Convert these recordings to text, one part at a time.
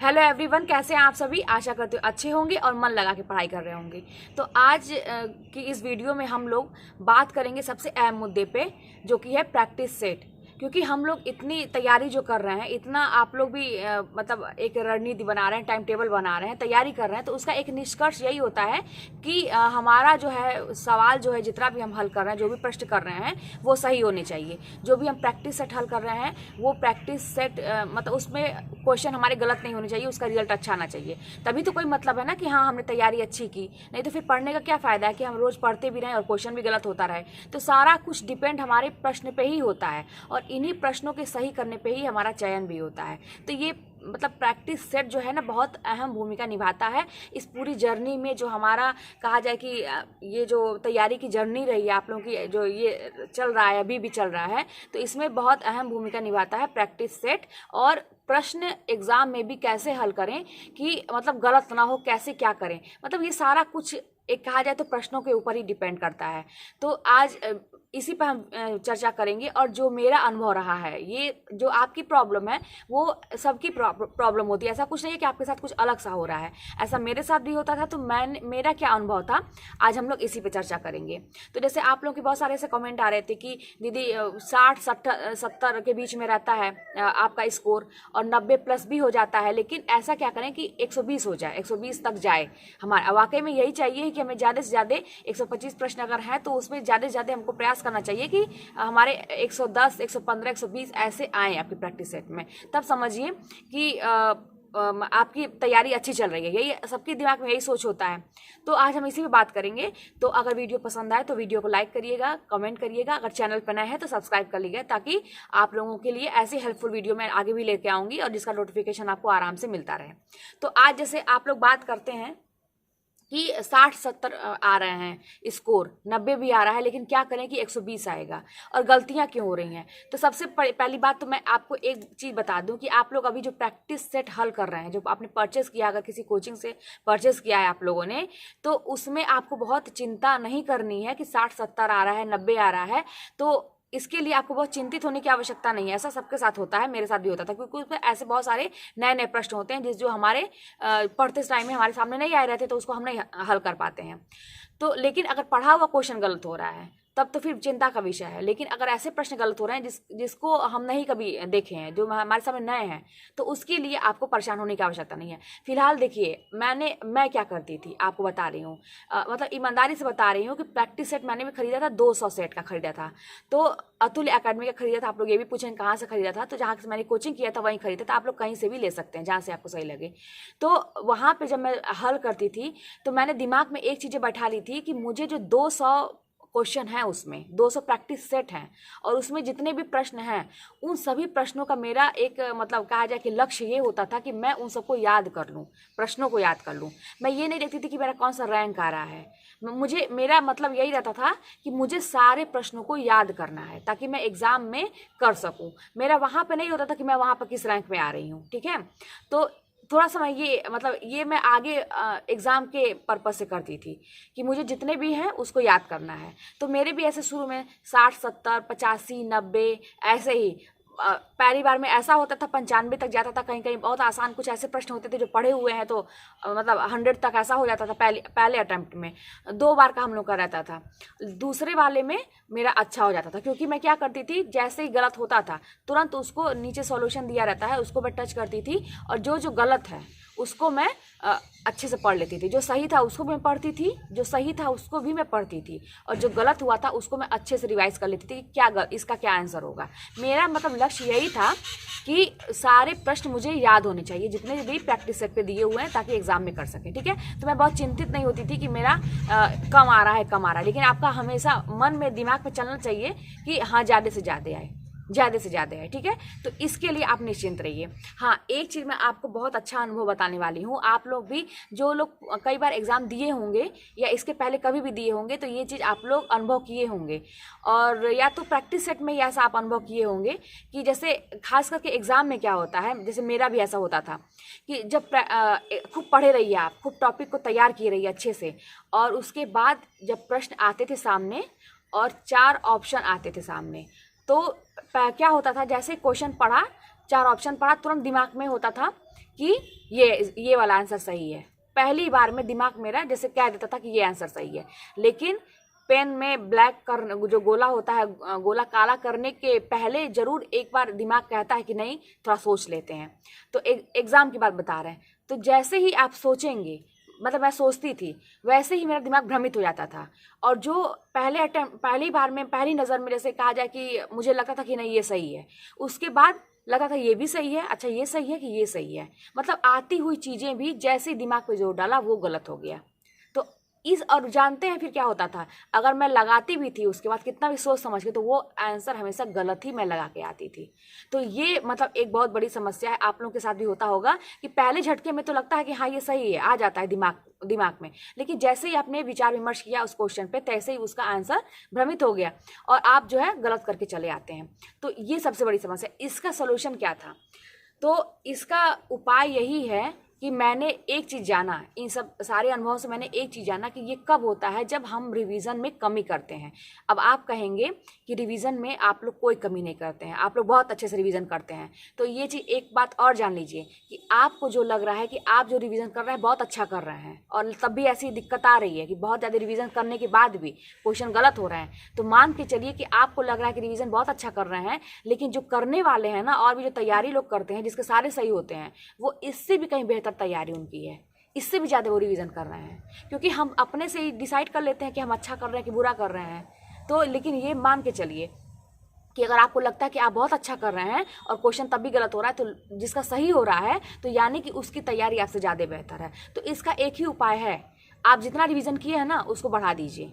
Hello everyone, कैसे हैं आप सभी। आशा करते हो अच्छे होंगे और मन लगा के पढ़ाई कर रहे होंगे। तो आज की इस वीडियो में हम लोग बात करेंगे सबसे अहम मुद्दे पे, जो कि है प्रैक्टिस सेट। क्योंकि हम लोग इतनी तैयारी जो कर रहे हैं, इतना आप लोग भी मतलब एक रणनीति बना रहे हैं, टाइम टेबल बना रहे हैं, तैयारी कर रहे हैं, तो उसका एक निष्कर्ष यही होता है कि हमारा जो है सवाल जो है, जितना भी हम हल कर रहे हैं, जो भी प्रश्न कर रहे हैं, वो सही होने चाहिए। जो भी हम प्रैक्टिस सेट हल कर रहे हैं, वो प्रैक्टिस सेट मतलब उसमें क्वेश्चन हमारे गलत नहीं होने चाहिए, उसका रिजल्ट अच्छा आना चाहिए। तभी तो कोई मतलब है ना कि हाँ हमने तैयारी अच्छी की। नहीं तो फिर पढ़ने का क्या फ़ायदा है कि हम रोज़ पढ़ते भी रहें और क्वेश्चन भी गलत होता रहे। तो सारा कुछ डिपेंड हमारे प्रश्न पे ही होता है, और इन्हीं प्रश्नों के सही करने पे ही हमारा चयन भी होता है। तो ये मतलब प्रैक्टिस सेट जो है ना, बहुत अहम भूमिका निभाता है इस पूरी जर्नी में। जो हमारा कहा जाए कि ये जो तैयारी की जर्नी रही है आप लोगों की, जो ये चल रहा है, अभी भी चल रहा है, तो इसमें बहुत अहम भूमिका निभाता है प्रैक्टिस सेट। और प्रश्न एग्जाम में भी कैसे हल करें कि मतलब गलत ना हो, कैसे क्या करें, मतलब ये सारा कुछ एक कहा जाए तो प्रश्नों के ऊपर ही डिपेंड करता है। तो आज इसी पर हम चर्चा करेंगे। और जो मेरा अनुभव रहा है, ये जो आपकी प्रॉब्लम है वो सबकी प्रॉब्लम होती है। ऐसा कुछ नहीं है कि आपके साथ कुछ अलग सा हो रहा है, ऐसा मेरे साथ भी होता था। तो मेरा क्या अनुभव था, आज हम लोग इसी पे चर्चा करेंगे। तो जैसे आप लोगों के बहुत सारे ऐसे कमेंट आ रहे थे कि दीदी 60-70 के बीच में रहता है आपका स्कोर, और 90 प्लस भी हो जाता है, लेकिन ऐसा क्या करें कि 120 हो जाए, 120 तक जाए। हमारा वाकई में यही चाहिए कि हमें ज़्यादा से ज़्यादा 125 प्रश्न अगर हैं तो उसमें ज़्यादा से ज़्यादा हमको प्रयास करना चाहिए कि हमारे 110, 115, 120 ऐसे आए आपकी प्रैक्टिस सेट में। तब समझिए कि आपकी तैयारी अच्छी चल रही है। यही सबके दिमाग में यही सोच होता है। तो आज हम इसी पे बात करेंगे। तो अगर वीडियो पसंद आए तो वीडियो को लाइक करिएगा, कमेंट करिएगा। अगर चैनल पर नए हैं तो सब्सक्राइब कर लीजिएगा, ताकि आप लोगों के लिए ऐसी हेल्पफुल वीडियो मैं आगे भी लेके आऊँगी और जिसका नोटिफिकेशन आपको आराम से मिलता रहे। तो आज जैसे आप लोग बात करते हैं कि 60-70 आ रहे हैं स्कोर, 90 भी आ रहा है, लेकिन क्या करें कि 120 आएगा, और गलतियां क्यों हो रही हैं। तो सबसे पहली बात तो मैं आपको एक चीज़ बता दूं कि आप लोग अभी जो प्रैक्टिस सेट हल कर रहे हैं, जो आपने परचेस किया, अगर किसी कोचिंग से परचेस किया है आप लोगों ने, तो उसमें आपको बहुत चिंता नहीं करनी है कि 60-70 आ रहा है, 90 आ रहा है। तो इसके लिए आपको बहुत चिंतित होने की आवश्यकता नहीं है। ऐसा सबके साथ होता है, मेरे साथ भी होता था, क्योंकि उसमें ऐसे बहुत सारे नए नए प्रश्न होते हैं जो हमारे पढ़ते टाइम में हमारे सामने नहीं आए रहते, तो उसको हम नहीं हल कर पाते हैं। तो लेकिन अगर पढ़ा हुआ क्वेश्चन गलत हो रहा है तब तो फिर चिंता का विषय है। लेकिन अगर ऐसे प्रश्न गलत हो रहे हैं जिसको हम नहीं कभी देखे हैं, जो हमारे सामने नए हैं, तो उसके लिए आपको परेशान होने की आवश्यकता नहीं है। फिलहाल देखिए, मैं क्या करती थी आपको बता रही हूँ, मतलब ईमानदारी से बता रही हूँ कि प्रैक्टिस सेट मैंने भी खरीदा था, 200 सेट का खरीदा था। तो अतुल्य अकेडमी का खरीदा था। आप लोग ये भी पूछें कहाँ से खरीदा था, तो जहाँ से मैंने कोचिंग किया था वहीं खरीदा था। आप लोग कहीं से भी ले सकते हैं, जहाँ से आपको सही लगे। तो वहाँ पर जब मैं हल करती थी तो मैंने दिमाग में एक चीज़ें बैठा ली थी कि मुझे जो 200 क्वेश्चन है, उसमें 200 प्रैक्टिस सेट हैं, और उसमें जितने भी प्रश्न हैं, उन सभी प्रश्नों का मेरा एक मतलब कहा जाए कि लक्ष्य ये होता था कि मैं उन सबको याद कर लूँ, प्रश्नों को याद कर लूँ। मैं ये नहीं देखती थी कि मेरा कौन सा रैंक आ रहा है। मेरा मतलब यही रहता था कि मुझे सारे प्रश्नों को याद करना है, ताकि मैं एग्ज़ाम में कर सकूँ। मेरा वहाँ पर नहीं होता था कि मैं वहाँ पर किस रैंक में आ रही हूँ, ठीक है। तो थोड़ा सा मैं ये मैं आगे एग्ज़ाम के पर्पज़ से करती थी कि मुझे जितने भी हैं उसको याद करना है। तो मेरे भी ऐसे शुरू में 60-70, 85, 90 ऐसे ही पहली बार में ऐसा होता था, 95 तक जाता था। कहीं कहीं बहुत आसान कुछ ऐसे प्रश्न होते थे जो पढ़े हुए हैं, तो मतलब 100 तक ऐसा हो जाता था पहले अटेम्प्ट में। 2 बार का हम लोग का रहता था। दूसरे वाले में मेरा अच्छा हो जाता था, क्योंकि मैं क्या करती थी, जैसे ही गलत होता था तुरंत उसको नीचे सॉल्यूशन दिया रहता है, उसको मैं टच करती थी, और जो गलत है उसको मैं अच्छे से पढ़ लेती थी। जो सही था उसको मैं पढ़ती थी, जो सही था उसको भी मैं पढ़ती थी, और जो गलत हुआ था उसको मैं अच्छे से रिवाइज कर लेती थी कि इसका क्या आंसर होगा। मेरा मतलब लक्ष्य यही था कि सारे प्रश्न मुझे याद होने चाहिए, जितने भी प्रैक्टिस सेट पे दिए हुए हैं, ताकि एग्जाम में कर सके, ठीक है। तो मैं बहुत चिंतित नहीं होती थी कि मेरा कम आ रहा है। लेकिन आपका हमेशा मन में, दिमाग में चलना चाहिए कि हाँ ज़्यादा से ज़्यादा आए, ज़्यादा से ज़्यादा है, ठीक है। तो इसके लिए आप निश्चिंत रहिए। हाँ, एक चीज़ मैं आपको बहुत अच्छा अनुभव बताने वाली हूँ। आप लोग भी, जो लोग कई बार एग्ज़ाम दिए होंगे या इसके पहले कभी भी दिए होंगे, तो ये चीज़ आप लोग अनुभव किए होंगे, और या तो प्रैक्टिस सेट में ऐसा आप अनुभव किए होंगे कि जैसे खास करके एग्ज़ाम में क्या होता है, जैसे मेरा भी ऐसा होता था कि जब खूब पढ़े रहिए, आप खूब टॉपिक को तैयार किए रहिए अच्छे से, और उसके बाद जब प्रश्न आते थे सामने और 4 ऑप्शन आते थे सामने, तो क्या होता था, जैसे क्वेश्चन पढ़ा 4 ऑप्शन पढ़ा, तुरंत दिमाग में होता था कि ये वाला आंसर सही है। पहली बार में दिमाग मेरा जैसे कह देता था कि ये आंसर सही है, लेकिन पेन में ब्लैक कर जो गोला होता है, गोला काला करने के पहले जरूर एक बार दिमाग कहता है कि नहीं थोड़ा सोच लेते हैं। तो एग्जाम की बात बता रहे हैं, तो जैसे ही आप सोचेंगे, मतलब मैं सोचती थी, वैसे ही मेरा दिमाग भ्रमित हो जाता था। और जो पहली बार में पहली नज़र में जैसे कहा जाए कि मुझे लगता था कि नहीं ये सही है, उसके बाद लगा था ये भी सही है, अच्छा ये सही है कि ये सही है, मतलब आती हुई चीज़ें भी जैसे ही दिमाग पे जोर डाला वो गलत हो गया। तो और जानते हैं फिर क्या होता था, अगर मैं लगाती भी थी उसके बाद कितना भी सोच समझ के, तो वो आंसर हमेशा गलत ही मैं लगा के आती थी। तो ये मतलब एक बहुत बड़ी समस्या है, आप लोगों के साथ भी होता होगा कि पहले झटके में तो लगता है कि हाँ ये सही है, आ जाता है दिमाग में, लेकिन जैसे ही आपने विचार विमर्श किया उस क्वेश्चन पे, तैसे ही उसका आंसर भ्रमित हो गया और आप जो है गलत करके चले आते हैं। तो ये सबसे बड़ी समस्या। इसका सोल्यूशन क्या था? तो इसका उपाय यही है कि मैंने एक चीज़ जाना, इन सब सारे अनुभवों से मैंने एक चीज़ जाना कि ये कब होता है, जब हम रिवीजन में कमी करते हैं। अब आप कहेंगे कि रिवीजन में आप लोग कोई कमी नहीं करते हैं, आप लोग बहुत अच्छे से रिवीजन करते हैं। तो ये चीज़ एक बात और जान लीजिए कि आपको जो लग रहा है कि आप जो रिवीजन कर रहे हैं बहुत अच्छा कर रहे हैं, और तब भी ऐसी दिक्कत आ रही है कि बहुत ज़्यादा रिवीजन करने के बाद भी क्वेश्चन गलत हो रहे हैं, तो मान के चलिए कि आपको लग रहा है कि रिवीजन बहुत अच्छा कर रहे हैं, लेकिन जो करने वाले हैं ना, और भी जो तैयारी लोग करते हैं जिसके सारे सही होते हैं, वो इससे भी कहीं बेहतर तैयारी उनकी है, इससे भी ज़्यादा वो रिवीजन कर रहे हैं। क्योंकि हम अपने से ही डिसाइड कर लेते हैं कि हम अच्छा कर रहे हैं कि बुरा कर रहे हैं। तो लेकिन ये मान के चलिए कि अगर आपको लगता है कि आप बहुत अच्छा कर रहे हैं और क्वेश्चन तब भी गलत हो रहा है, तो जिसका सही हो रहा है तो यानी कि उसकी तैयारी आपसे ज़्यादा बेहतर है। तो इसका एक ही उपाय है, आप जितना रिवीजन किए हैं ना उसको बढ़ा दीजिए,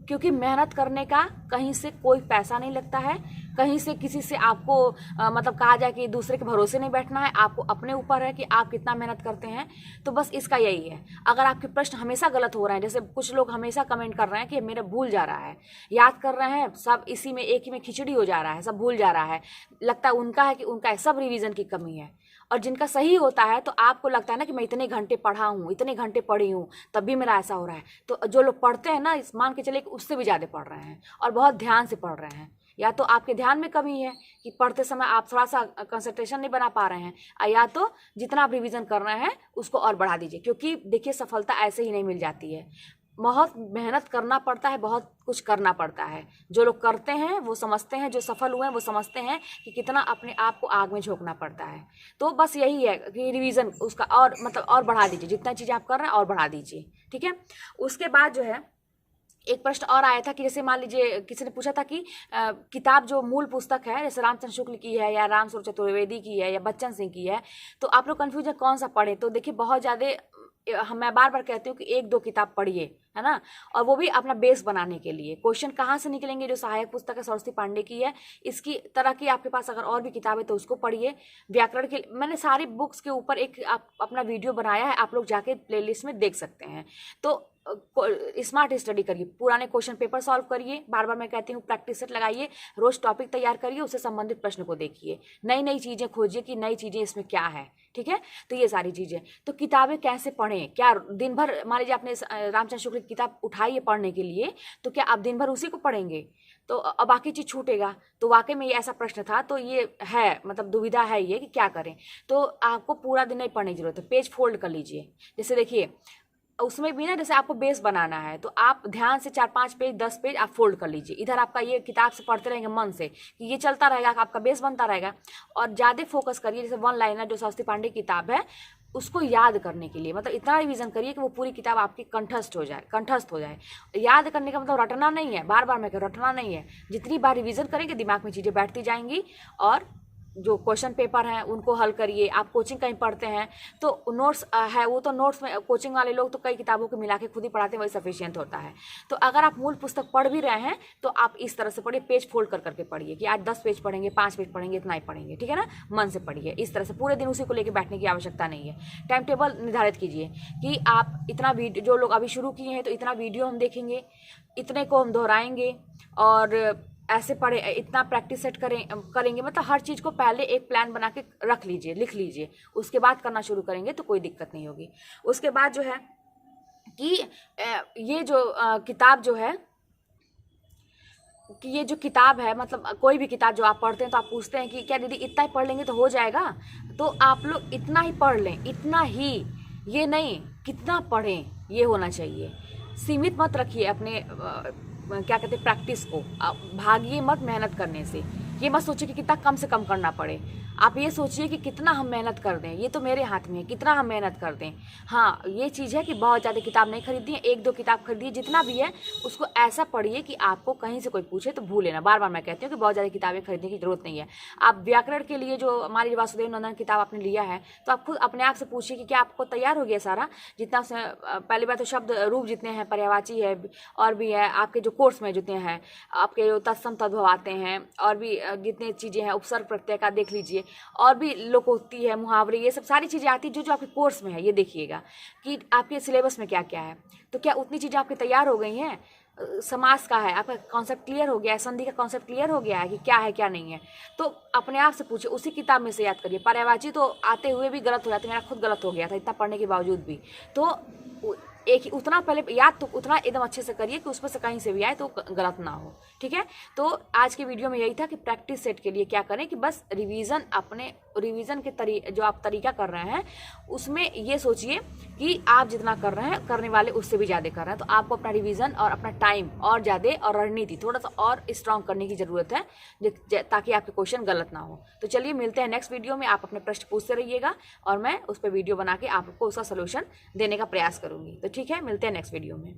क्योंकि मेहनत करने का कहीं से कोई पैसा नहीं लगता है, कहीं से किसी से आपको मतलब कहा जाए कि दूसरे के भरोसे नहीं बैठना है, आपको अपने ऊपर है कि आप कितना मेहनत करते हैं। तो बस इसका यही है। अगर आपके प्रश्न हमेशा गलत हो रहे हैं, जैसे कुछ लोग हमेशा कमेंट कर रहे हैं कि मेरा भूल जा रहा है, याद कर रहे हैं सब इसी में एक ही में खिचड़ी हो जा रहा है, सब भूल जा रहा है, लगता है उनका है कि उनका सब रिवीजन की कमी है। और जिनका सही होता है तो आपको लगता है ना कि मैं इतने घंटे पढ़ा हूँ, इतने घंटे पढ़ी हूँ, तब भी मेरा ऐसा हो रहा है। तो जो लोग पढ़ते हैं ना, इस मान के चले कि उससे भी ज़्यादा पढ़ रहे हैं और बहुत ध्यान से पढ़ रहे हैं। या तो आपके ध्यान में कमी है कि पढ़ते समय आप थोड़ा सा कंसंट्रेशन नहीं बना पा रहे हैं, या तो जितना आप रिवीजन कर रहे हैं उसको और बढ़ा दीजिए। क्योंकि देखिए सफलता ऐसे ही नहीं मिल जाती है, बहुत मेहनत करना पड़ता है, बहुत कुछ करना पड़ता है। जो लोग करते हैं वो समझते हैं, जो सफल हुए हैं वो समझते हैं कि कितना अपने आप को आग में झोंकना पड़ता है। तो बस यही है कि रिवीजन उसका और मतलब और बढ़ा दीजिए, जितना चीज़ें आप कर रहे हैं और बढ़ा दीजिए, ठीक है। उसके बाद जो है एक प्रश्न और आया था कि जैसे मान लीजिए किसी ने पूछा था कि किताब जो मूल पुस्तक है, जैसे रामचंद्र शुक्ल की है या रामस्वरूप चतुर्वेदी की है या बच्चन सिंह की है, तो आप लोग कन्फ्यूज है कौन सा पढ़े। तो देखिए बहुत ज़्यादा मैं बार बार कहती हूँ कि 1-2 किताब पढ़िए, है ना, और वो भी अपना बेस बनाने के लिए। क्वेश्चन कहाँ से निकलेंगे? जो सहायक पुस्तक है सरस्वती पांडे की है, इसकी तरह की आपके पास अगर और भी किताब है तो उसको पढ़िए। व्याकरण के मैंने सारी बुक्स के ऊपर एक अपना वीडियो बनाया है, आप लोग जाके प्लेलिस्ट में देख सकते हैं। तो स्मार्ट स्टडी करिए, पुराने क्वेश्चन पेपर सॉल्व करिए, बार बार मैं कहती हूँ प्रैक्टिस सेट लगाइए, रोज टॉपिक तैयार करिए, उससे संबंधित प्रश्न को देखिए, नई नई चीज़ें खोजिए कि नई चीज़ें इसमें क्या है, ठीक है। तो ये सारी चीज़ें, तो किताबें कैसे पढ़ें? क्या दिन भर मान लीजिए आपने रामचंद्र शुक्ल की किताब उठाई है पढ़ने के लिए, तो क्या आप दिन भर उसी को पढ़ेंगे? तो अब बाकी चीज़ छूटेगा। तो वाकई में ये ऐसा प्रश्न था, तो ये है मतलब दुविधा है ये कि क्या करें। तो आपको पूरा दिन नहीं पढ़ने की जरूरत है, पेज फोल्ड कर लीजिए। जैसे देखिए उसमें भी ना, जैसे आपको बेस बनाना है तो आप ध्यान से 4-5 पेज 10 पेज आप फोल्ड कर लीजिए। इधर आपका ये किताब से पढ़ते रहेंगे मन से कि ये चलता रहेगा, आपका बेस बनता रहेगा। और ज़्यादा फोकस करिए, जैसे 1 लाइनर जो सरस्वती पांडे की किताब है उसको याद करने के लिए, मतलब इतना रिवीजन करिए कि वो पूरी किताब आपकी कंठस्थ हो जाए। याद करने का मतलब रटना नहीं है, बार बार मैं रटना नहीं है। जितनी बार रिवीजन करेंगे दिमाग में चीज़ें बैठती जाएंगी। और जो क्वेश्चन पेपर हैं उनको हल करिए। आप कोचिंग कहीं पढ़ते हैं तो नोट्स है, वो तो नोट्स में कोचिंग वाले लोग तो कई किताबों को मिला के खुद ही पढ़ाते हैं, वही सफिशियंट होता है। तो अगर आप मूल पुस्तक पढ़ भी रहे हैं तो आप इस तरह से पढ़िए, पेज फोल्ड कर करके पढ़िए कि आज 10 पेज पढ़ेंगे, 5 पेज पढ़ेंगे, इतना ही पढ़ेंगे, ठीक है ना। मन से पढ़िए, इस तरह से पूरे दिन उसी को लेकर बैठने की आवश्यकता नहीं है। टाइम टेबल निर्धारित कीजिए कि आप इतना वीडियो, जो लोग अभी शुरू किए हैं तो इतना वीडियो हम देखेंगे, इतने को हम दोहराएंगे और ऐसे पढ़े, इतना प्रैक्टिस सेट करेंगे। मतलब हर चीज़ को पहले एक प्लान बना के रख लीजिए, लिख लीजिए, उसके बाद करना शुरू करेंगे तो कोई दिक्कत नहीं होगी। उसके बाद जो है कि ये जो किताब जो है कि ये जो किताब है, मतलब कोई भी किताब जो आप पढ़ते हैं तो आप पूछते हैं कि क्या दीदी इतना ही पढ़ लेंगे तो हो जाएगा? तो आप लोग इतना ही पढ़ लें, इतना ही, ये नहीं कितना पढ़ें, ये होना चाहिए। सीमित मत रखिए अपने क्या कहते हैं प्रैक्टिस को। भागिए मत मेहनत करने से। ये मत सोचिए कि कितना कम से कम करना पड़े। आप ये सोचिए कि कितना हम मेहनत कर दें, ये तो मेरे हाथ में है, कितना हम मेहनत कर दें। हाँ, ये चीज़ है कि बहुत ज़्यादा किताब नहीं खरीदिए, 1-2 किताब खरीदिए, जितना भी है उसको ऐसा पढ़िए कि आपको कहीं से कोई पूछे तो भूले ना। बार बार मैं कहती हूँ कि बहुत ज़्यादा किताबें खरीदने की जरूरत नहीं है। आप व्याकरण के लिए जो हमारी वासुदेव नंदन किताब आपने लिया है, तो आप खुद अपने आप से पूछिए कि क्या आपको तैयार हो गया सारा, जितना पहली बात तो शब्द रूप जितने हैं, पर्यायवाची है और भी है, आपके जो कोर्स में जितने हैं, आपके जो तत्सम तद्भव आते हैं, और भी जितने चीज़ें हैं, उपसर्ग प्रत्यय का देख लीजिए, और भी लोकोक्ति है, मुहावरे, ये सब सारी चीज़ें आती है जो आपके कोर्स में है। ये देखिएगा कि आपके सिलेबस में क्या क्या है। तो क्या उतनी चीज़ें आपकी तैयार हो गई हैं? समास का है, आपका कॉन्सेप्ट क्लियर हो गया है, संधि का कॉन्सेप्ट क्लियर हो गया है कि क्या है क्या नहीं है, तो अपने आप से पूछिए, उसी किताब में से याद करिए। पर्यायवाची तो आते हुए भी गलत हो जाते, मेरा खुद गलत हो गया था इतना पढ़ने के बावजूद भी। तो एक ही उतना पहले याद, तो उतना एकदम अच्छे से करिए कि उसमें से कहीं से भी आए तो गलत ना हो। ठीक है, तो आज की वीडियो में यही था कि प्रैक्टिस सेट के लिए क्या करें कि बस रिवीजन, अपने रिवीजन के जो आप तरीका कर रहे हैं उसमें ये सोचिए कि आप जितना कर रहे हैं, करने वाले उससे भी ज़्यादा कर रहे हैं। तो आपको अपना रिवीजन और अपना टाइम और ज़्यादा और रणनीति थोड़ा सा और स्ट्रॉन्ग करने की ज़रूरत है, ताकि आपके क्वेश्चन गलत ना हो। तो चलिए मिलते हैं नेक्स्ट वीडियो में। आप अपने प्रश्न पूछते रहिएगा और मैं उस पर वीडियो बना के आपको उसका सोल्यूशन देने का प्रयास करूँगी। तो ठीक है, मिलते हैं नेक्स्ट वीडियो में।